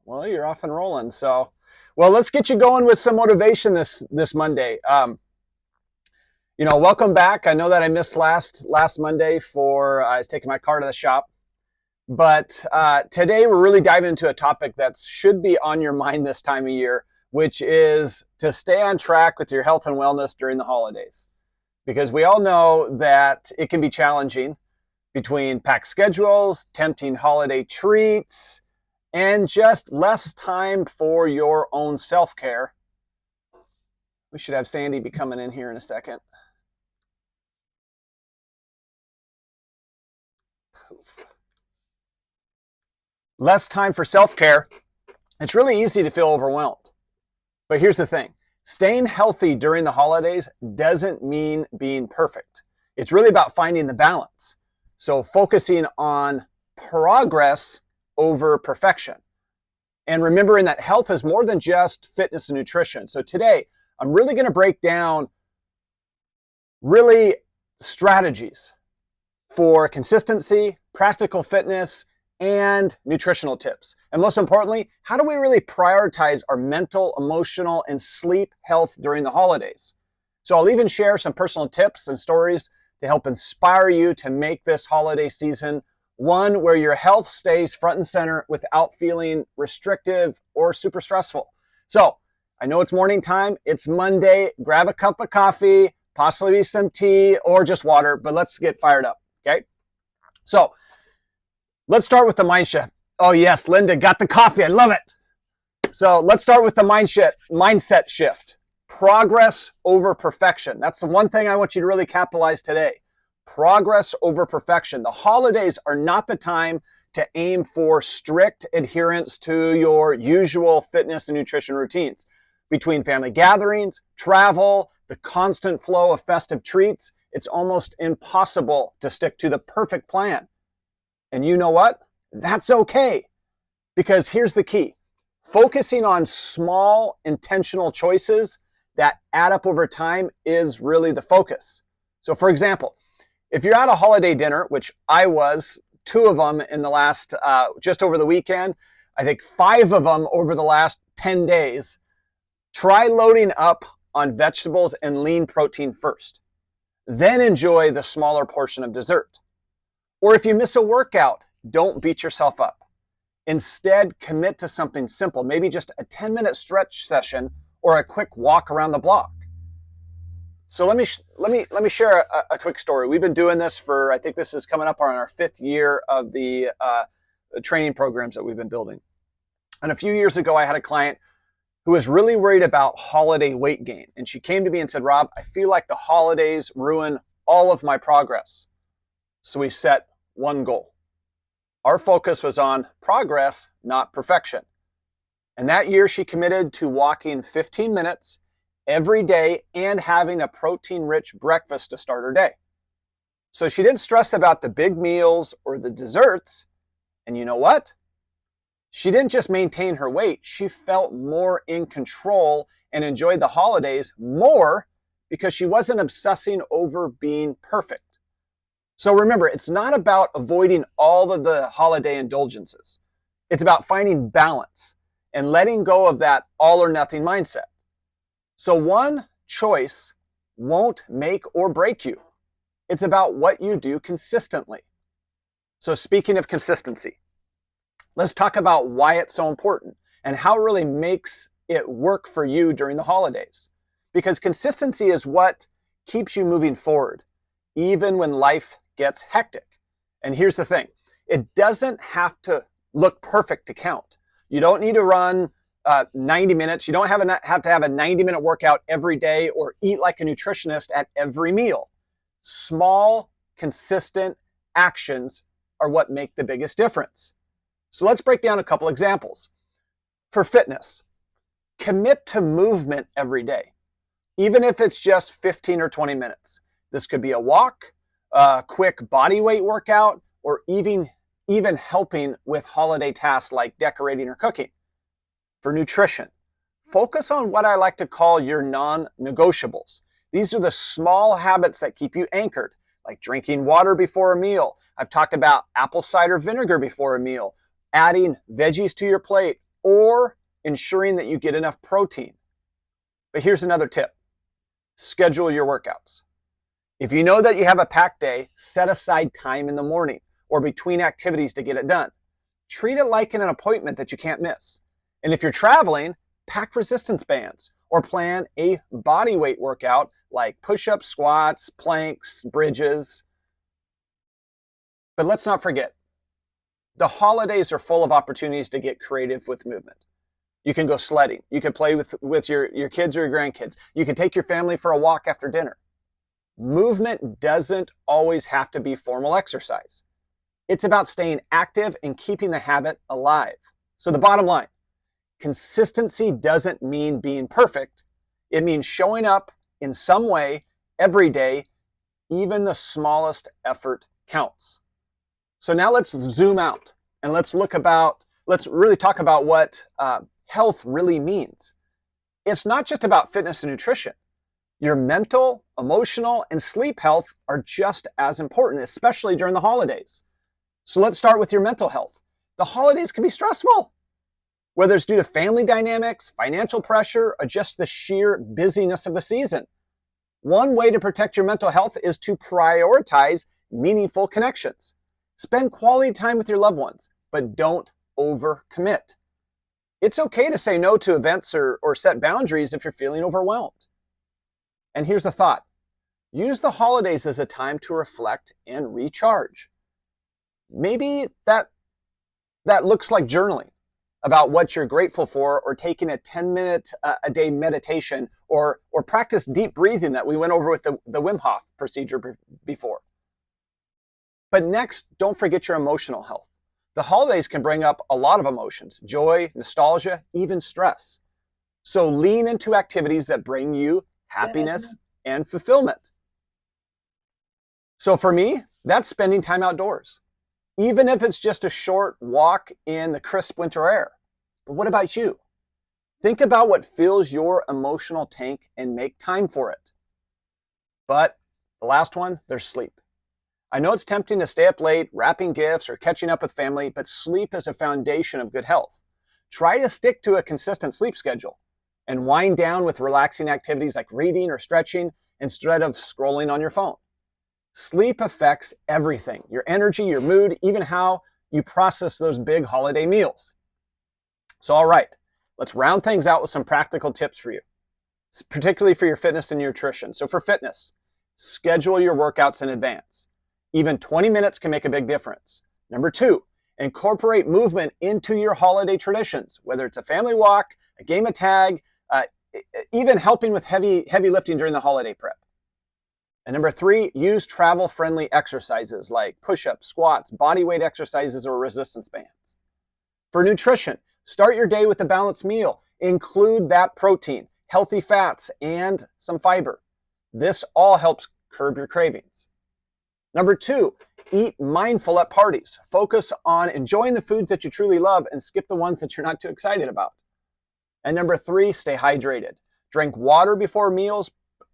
Well, you're off and rolling. So, well, let's get you going with some motivation this Monday. Welcome back. I know that I missed last Monday for I was taking my car to the shop, but today we're really diving into a topic that should be on your mind this time of year, which is to stay on track with your health and wellness during the holidays, because we all know that it can be challenging between packed schedules, tempting holiday treats, and just less time for your own self-care. We should have Sandy be coming in here in a second. Poof. Less time for self-care. It's really easy to feel overwhelmed. But here's the thing. Staying healthy during the holidays doesn't mean being perfect. It's really about finding the balance. So focusing on progress over perfection. And remembering that health is more than just fitness and nutrition. So today, I'm really going to break down really strategies for consistency, practical fitness, and nutritional tips. And most importantly, how do we really prioritize our mental, emotional, and sleep health during the holidays? So I'll even share some personal tips and stories to help inspire you to make this holiday season one where your health stays front and center without feeling restrictive or super stressful. So I know it's morning time. It's Monday. Grab a cup of coffee, possibly some tea or just water, but let's get fired up, okay? So let's start with the mind shift. Oh yes, Linda got the coffee. I love it. So let's start with the mindset shift. Progress over perfection. That's the one thing I want you to really capitalize today. Progress over perfection. The holidays are not the time to aim for strict adherence to your usual fitness and nutrition routines. Between family gatherings, travel, the constant flow of festive treats, it's almost impossible to stick to the perfect plan. And you know what? That's okay. Because here's the key. Focusing on small, intentional choices that add up over time is really the focus. So for example, if you're at a holiday dinner, which I was, 2 of them in the last, just over the weekend, I think 5 of them over the last 10 days, try loading up on vegetables and lean protein first. Then enjoy the smaller portion of dessert. Or if you miss a workout, don't beat yourself up. Instead, commit to something simple, maybe just a 10-minute stretch session or a quick walk around the block. So let me share a quick story. We've been doing this for, I think this is coming up on our 5th year of the training programs that we've been building. And a few years ago, I had a client who was really worried about holiday weight gain. And she came to me and said, Rob, I feel like the holidays ruin all of my progress. So we set one goal. Our focus was on progress, not perfection. And that year she committed to walking 15 minutes every day and having a protein-rich breakfast to start her day. So she didn't stress about the big meals or the desserts. And you know what? She didn't just maintain her weight, she felt more in control and enjoyed the holidays more because she wasn't obsessing over being perfect. So remember, it's not about avoiding all of the holiday indulgences. It's about finding balance and letting go of that all or nothing mindset. So one choice won't make or break you. It's about what you do consistently. So speaking of consistency, let's talk about why it's so important and how it really makes it work for you during the holidays. Because consistency is what keeps you moving forward, even when life gets hectic. And here's the thing, it doesn't have to look perfect to count. You don't need to run 90 minutes. You don't have to have a 90-minute workout every day or eat like a nutritionist at every meal. Small, consistent actions are what make the biggest difference. So let's break down a couple examples. For fitness, commit to movement every day, even if it's just 15 or 20 minutes. This could be a walk, a quick body weight workout, or even helping with holiday tasks like decorating or cooking. For nutrition, focus on what I like to call your non-negotiables. These are the small habits that keep you anchored, like drinking water before a meal. I've talked about apple cider vinegar before a meal, adding veggies to your plate, or ensuring that you get enough protein. But here's another tip. Schedule your workouts. If you know that you have a packed day, set aside time in the morning or between activities to get it done. Treat it like an appointment that you can't miss. And if you're traveling, pack resistance bands or plan a body weight workout like push-ups, squats, planks, bridges. But let's not forget, the holidays are full of opportunities to get creative with movement. You can go sledding. You can play with your kids or your grandkids. You can take your family for a walk after dinner. Movement doesn't always have to be formal exercise. It's about staying active and keeping the habit alive. So the bottom line, consistency doesn't mean being perfect. It means showing up in some way every day. Even the smallest effort counts. So now let's zoom out and let's really talk about what health really means. It's not just about fitness and nutrition. Your mental, emotional, and sleep health are just as important, especially during the holidays. So let's start with your mental health. The holidays can be stressful, whether it's due to family dynamics, financial pressure, or just the sheer busyness of the season. One way to protect your mental health is to prioritize meaningful connections. Spend quality time with your loved ones, but don't overcommit. It's okay to say no to events or set boundaries if you're feeling overwhelmed. And here's the thought. Use the holidays as a time to reflect and recharge. Maybe that looks like journaling about what you're grateful for, or taking a 10-minute a day meditation, or practice deep breathing that we went over with the Wim Hof procedure before. But next, don't forget your emotional health. The holidays can bring up a lot of emotions, joy, nostalgia, even stress. So lean into activities that bring you happiness and fulfillment. So for me, that's spending time outdoors, even if it's just a short walk in the crisp winter air. But what about you? Think about what fills your emotional tank and make time for it. But the last one, there's sleep. I know it's tempting to stay up late, wrapping gifts or catching up with family, but sleep is a foundation of good health. Try to stick to a consistent sleep schedule and wind down with relaxing activities like reading or stretching instead of scrolling on your phone. Sleep affects everything, your energy, your mood, even how you process those big holiday meals. So all right, let's round things out with some practical tips for you, particularly for your fitness and nutrition. So for fitness, schedule your workouts in advance. Even 20 minutes can make a big difference. Number 2, incorporate movement into your holiday traditions, whether it's a family walk, a game of tag, even helping with heavy lifting during the holiday prep. And number 3, use travel-friendly exercises like push-ups, squats, body weight exercises, or resistance bands. For nutrition, start your day with a balanced meal. Include that protein, healthy fats, and some fiber. This all helps curb your cravings. Number 2, eat mindful at parties. Focus on enjoying the foods that you truly love and skip the ones that you're not too excited about. And number 3, stay hydrated. Drink water before meals,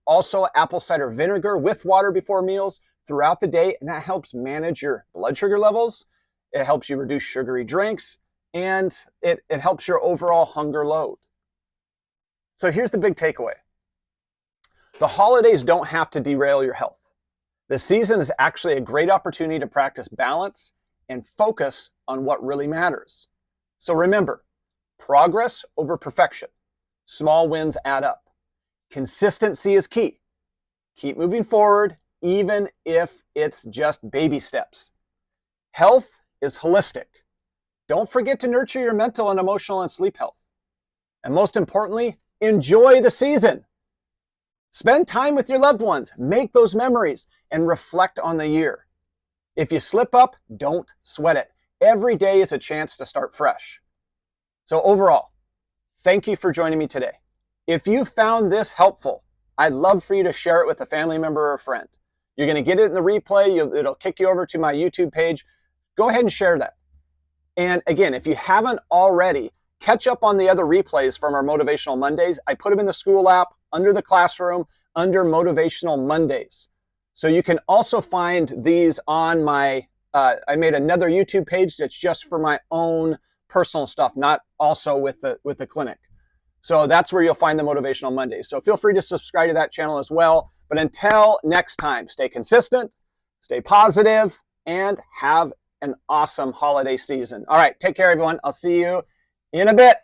also apple cider vinegar with water before meals throughout the day, and that helps manage your blood sugar levels. It helps you reduce sugary drinks, and it helps your overall hunger load. So here's the big takeaway. The holidays don't have to derail your health. The season is actually a great opportunity to practice balance and focus on what really matters. So remember, progress over perfection. Small wins add up. Consistency is key. Keep moving forward, even if it's just baby steps. Health is holistic. Don't forget to nurture your mental and emotional and sleep health. And most importantly, enjoy the season. Spend time with your loved ones, make those memories, and reflect on the year. If you slip up, don't sweat it. Every day is a chance to start fresh. So overall, thank you for joining me today. If you found this helpful, I'd love for you to share it with a family member or a friend. You're going to get it in the replay. It'll kick you over to my YouTube page. Go ahead and share that. And again, if you haven't already, catch up on the other replays from our Motivational Mondays. I put them in the school app, under the classroom, under Motivational Mondays. So you can also find these on my, I made another YouTube page that's just for my own personal stuff, not also with the clinic. So that's where you'll find the Motivational Mondays. So feel free to subscribe to that channel as well. But until next time, stay consistent, stay positive, and have an awesome holiday season. All right, take care, everyone. I'll see you in a bit.